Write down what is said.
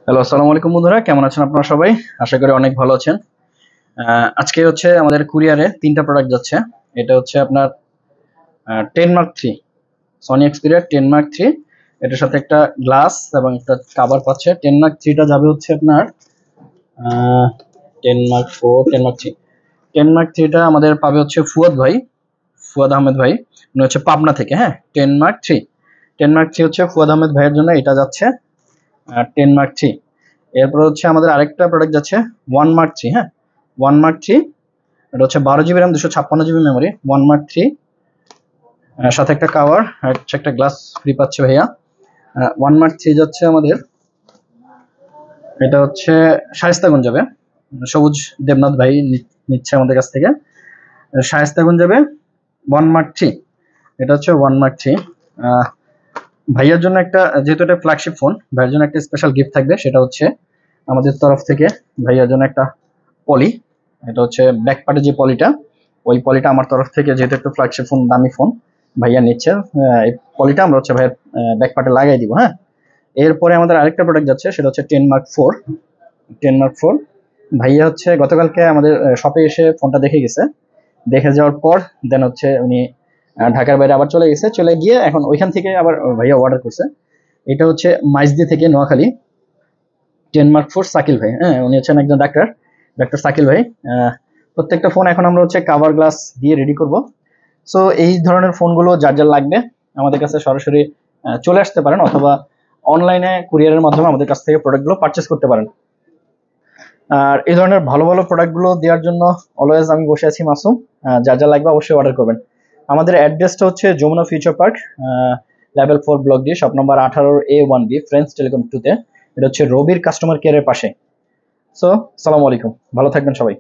Hello, আসসালামু আলাইকুম বন্ধুরা, কেমন আছেন আপনারা সবাই? আশা করি অনেক ভালো আছেন। আজকে হচ্ছে আমাদের কুরিয়ারে ৩ টা প্রোডাক্ট যাচ্ছে। এটা হচ্ছে আপনার 10 মার্ক 3 Sony Xperia 10 মার্ক 3। এটার সাথে একটা গ্লাস এবং একটা কভার পাচ্ছে। 10 মার্ক 3 টা যাবে হচ্ছে আপনার আ 10 মার্ক 4, 10 মার্ক 3। 10 মার্ক 3 টা আমাদের পাবে হচ্ছে ফুয়াদ ভাই, ফুয়াদ আহমেদ ভাই। উনি হচ্ছে পাবনা থেকে, হ্যাঁ? 10 মার্ক 3। 10 মার্ক 3 হচ্ছে ফুয়াদ আহমেদ ভাইয়ের জন্য এটা যাচ্ছে 10 মার্ক 3। এরপর হচ্ছে আমাদের আরেকটা প্রোডাক্ট যাচ্ছে 1 মার্ক 3, হ্যাঁ? 1 মার্ক 3 এটা হচ্ছে 12 GB RAM 256 GB memory 1 mark 3 সাথে একটা কভার আর হচ্ছে একটা গ্লাস ফ্রি পাচ্ছে ভাইয়া। 1 মার্ক 3 যাচ্ছে আমাদের, এটা হচ্ছে শায়েস্তাগঞ্জ যাবে। সবুজ দেবনাথ ভাই নিচ্ছে আমাদের কাছ থেকে। শায়েস্তাগঞ্জ যাবে 1 মার্ক 3। এটা হচ্ছে 1 মার্ক 3। ভাইয়ার জন্য একটা, যেহেতু এটা ফ্ল্যাগশিপ ফোন, ভাইয়ের জন্য একটা স্পেশাল গিফট থাকবে। সেটা হচ্ছে আমাদের তরফ থেকে ভাইয়ার জন্য একটা পলি। এটা হচ্ছে ব্যাক পার্টে যে পলিটা, ওই পলিটা আমার তরফ থেকে, যেহেতু একটু ফ্ল্যাগশিপ ফোন, দামি ফোন ভাইয়া নিচ্ছে, এই পলিটা আমরা হচ্ছে ভাইয়ের ব্যাক পার্টে লাগাই দিব, হ্যাঁ? এরপরে আমাদের আরেকটা প্রোডাক্ট যাচ্ছে, সেটা হচ্ছে 10 মার্ক 4। 10 মার্ক 4 ভাইয়া হচ্ছে গতকালকে আমাদের শপে এসে ফোনটা দেখে গেছে। দেখে যাওয়ার পর দেন হচ্ছে উনি ঢাকার বাইরে আবার চলে গেছে। চলে গিয়ে এখন ওইখান থেকে আবার ভাইয়া অর্ডার করছে। এটা হচ্ছে মাইজদি থেকে, নোয়াখালী। 10 মার্ক 4 সাকিল ভাই, হ্যাঁ? উনি হচ্ছেন একজন ডাক্তার, ডাক্তার সাকিল ভাই। প্রত্যেকটা ফোন এখন আমরা হচ্ছে কাভার গ্লাস দিয়ে রেডি করব। সো এই ধরনের ফোনগুলো যার যার লাগবে আমাদের কাছে সরাসরি চলে আসতে পারেন, অথবা অনলাইনে কুরিয়ারের মাধ্যমে আমাদের কাছ থেকে প্রোডাক্টগুলো পারচেস করতে পারেন। আর এই ধরনের ভালো ভালো প্রোডাক্টগুলো দেওয়ার জন্য অলওয়েজ আমি বসে আছি মাসুম। যার যা লাগবে অবশ্যই অর্ডার করবেন। আমাদের অ্যাড্রেসটা হচ্ছে Jamuna future park, level 4, block D, shop number 18A1B, friends telecom 2 তে। এটা হচ্ছে রবির কাস্টমার কেয়ারের পাশে। সো সালাম আলাইকুম, ভালো থাকবেন সবাই।